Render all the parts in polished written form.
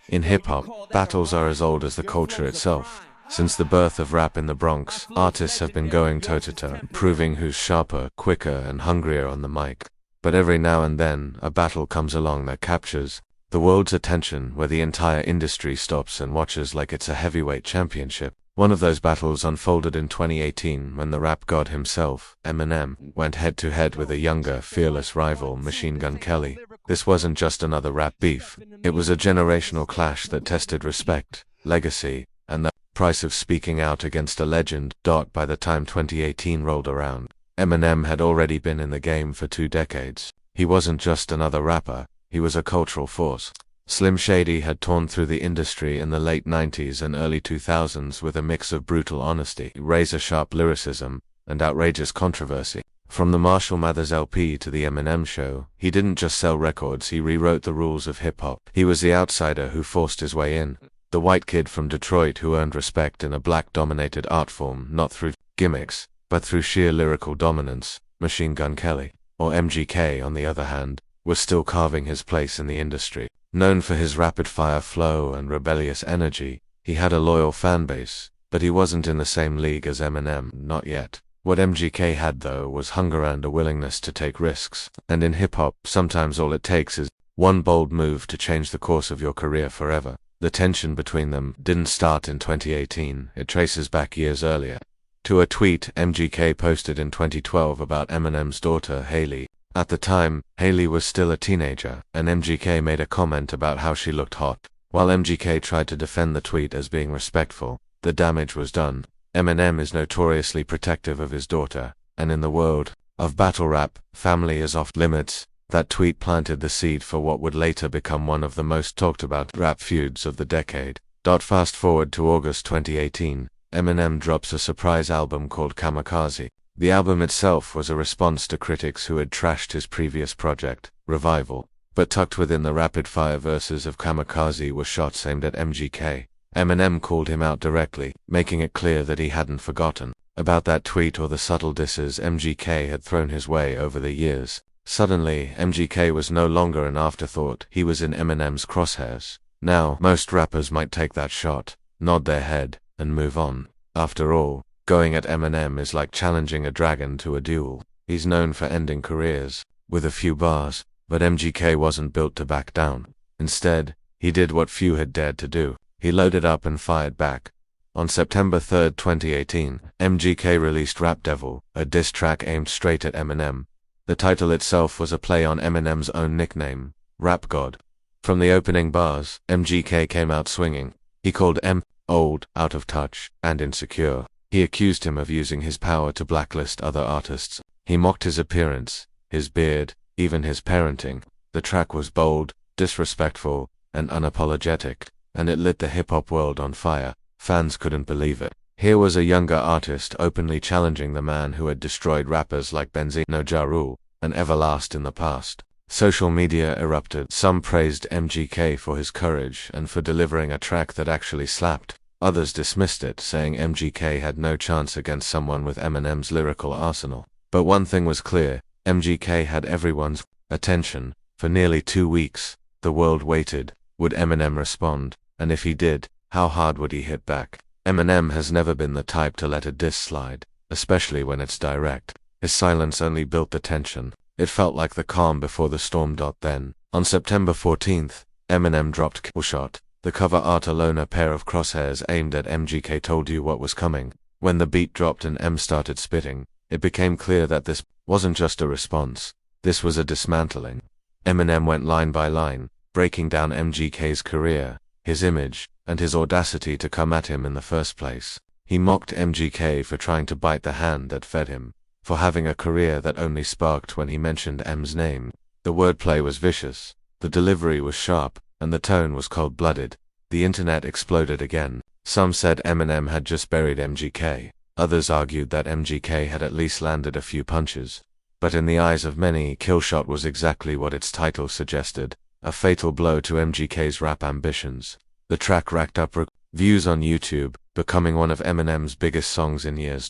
In hip-hop, battles are as old as the culture itself. Since the birth of rap in the Bronx, artists have been going toe-to-toe, proving who's sharper, quicker, and hungrier on the mic. But every now and then, a battle comes along that captures the world's attention, where the entire industry stops and watches like it's a heavyweight championship. One of those battles unfolded in 2018 when the rap god himself, Eminem, went head-to-head with a younger, fearless rival, Machine Gun Kelly. This wasn't just another rap beef. It was a generational clash that tested respect, legacy, and the price of speaking out against a legend. By the time 2018 rolled around, Eminem had already been in the game for 2 decades. He wasn't just another rapper, he was a cultural force. Slim Shady had torn through the industry in the late 90s and early 2000s with a mix of brutal honesty, razor-sharp lyricism, and outrageous controversy. From the Marshall Mathers LP to the Eminem Show, he didn't just sell records, he rewrote the rules of hip-hop. He was the outsider who forced his way in. The white kid from Detroit who earned respect in a black-dominated art form, not through gimmicks, but through sheer lyrical dominance. Machine Gun Kelly, or MGK on the other hand, was still carving his place in the industry. Known for his rapid-fire flow and rebellious energy, he had a loyal fanbase, but he wasn't in the same league as Eminem, not yet. What MGK had though was hunger and a willingness to take risks. And in hip-hop, sometimes all it takes is one bold move to change the course of your career forever. The tension between them didn't start in 2018, it traces back years earlier. To a tweet MGK posted in 2012 about Eminem's daughter, Haley. At the time, Haley was still a teenager, and MGK made a comment about how she looked hot. While MGK tried to defend the tweet as being respectful, the damage was done. Eminem is notoriously protective of his daughter, and in the world of battle rap, family is off limits. That tweet planted the seed for what would later become one of the most talked about rap feuds of the decade. Fast forward to August 2018, Eminem drops a surprise album called Kamikaze. The album itself was a response to critics who had trashed his previous project, Revival, but tucked within the rapid-fire verses of Kamikaze were shots aimed at MGK. Eminem called him out directly, making it clear that he hadn't forgotten about that tweet or the subtle disses MGK had thrown his way over the years. Suddenly, MGK was no longer an afterthought, he was in Eminem's crosshairs. Now, most rappers might take that shot, nod their head, and move on. After all, going at Eminem is like challenging a dragon to a duel. He's known for ending careers with a few bars, but MGK wasn't built to back down. Instead, he did what few had dared to do. He loaded up and fired back. On September 3, 2018, MGK released Rap Devil, a diss track aimed straight at Eminem. The title itself was a play on Eminem's own nickname, Rap God. From the opening bars, MGK came out swinging. He called M old, out of touch, and insecure. He accused him of using his power to blacklist other artists. He mocked his appearance, his beard, even his parenting. The track was bold, disrespectful, and unapologetic, and it lit the hip-hop world on fire. Fans couldn't believe it. Here was a younger artist openly challenging the man who had destroyed rappers like Benzino Ja Rule and Everlast in the past. Social media erupted. Some praised MGK for his courage and for delivering a track that actually slapped. Others dismissed it, saying MGK had no chance against someone with Eminem's lyrical arsenal. But one thing was clear, MGK had everyone's attention. For nearly 2 weeks, the world waited. Would Eminem respond? And if he did, how hard would he hit back? Eminem has never been the type to let a diss slide, especially when it's direct. His silence only built the tension. It felt like the calm before the storm. Then, on September 14th, Eminem dropped Killshot. The cover art alone, a pair of crosshairs aimed at MGK, told you what was coming. When the beat dropped and M started spitting, it became clear that this wasn't just a response. This was a dismantling. Eminem went line by line, breaking down MGK's career, his image, and his audacity to come at him in the first place. He mocked MGK for trying to bite the hand that fed him, for having a career that only sparked when he mentioned M's name. The wordplay was vicious, the delivery was sharp, and the tone was cold-blooded. The internet exploded again. Some said Eminem had just buried MGK. Others argued that MGK had at least landed a few punches. But in the eyes of many, Killshot was exactly what its title suggested, a fatal blow to MGK's rap ambitions. The track racked up views on YouTube, becoming one of Eminem's biggest songs in years.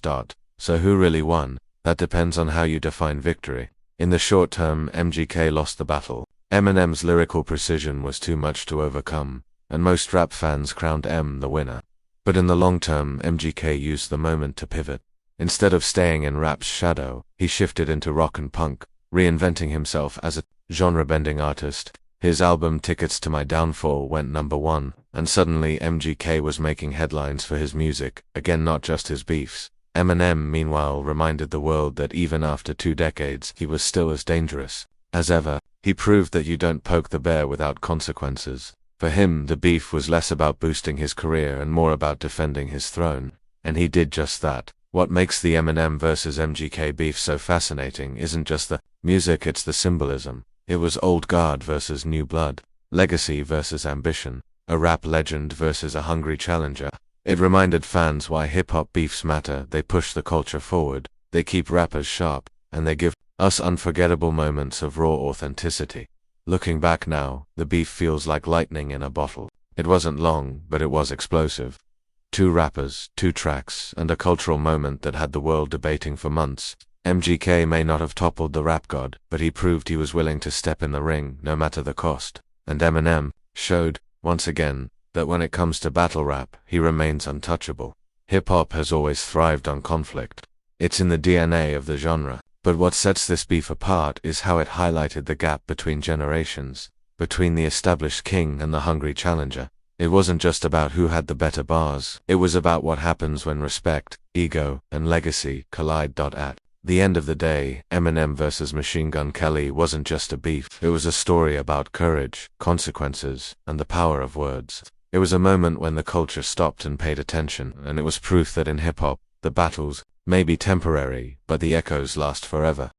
So who really won? That depends on how you define victory. In the short term, MGK lost the battle. Eminem's lyrical precision was too much to overcome. and most rap fans crowned M the winner. But in the long term, MGK used the moment to pivot. Instead of staying in rap's shadow, he shifted into rock and punk, reinventing himself as a genre-bending artist. His album Tickets to My Downfall went #1, and suddenly MGK was making headlines for his music, again not just his beefs. Eminem, meanwhile, reminded the world that even after 2 decades, he was still as dangerous as ever. He proved that you don't poke the bear without consequences. For him, the beef was less about boosting his career and more about defending his throne. And he did just that. What makes the Eminem versus MGK beef so fascinating isn't just the music, it's the symbolism. It was old guard versus new blood, legacy versus ambition, a rap legend versus a hungry challenger. It reminded fans why hip-hop beefs matter. They push the culture forward, they keep rappers sharp, and they give us unforgettable moments of raw authenticity. Looking back now, the beef feels like lightning in a bottle. It wasn't long, but it was explosive. 2 rappers, 2 tracks, and a cultural moment that had the world debating for months. MGK may not have toppled the rap god, but he proved he was willing to step in the ring, no matter the cost. And Eminem showed, once again, that when it comes to battle rap, he remains untouchable. Hip-hop has always thrived on conflict. It's in the DNA of the genre. But what sets this beef apart is how it highlighted the gap between generations, between the established king and the hungry challenger. It wasn't just about who had the better bars, it was about what happens when respect, ego, and legacy collide. At the end of the day, Eminem versus Machine Gun Kelly wasn't just a beef, it was a story about courage, consequences, and the power of words. It was a moment when the culture stopped and paid attention, and it was proof that in hip-hop, the battles may be temporary, but the echoes last forever.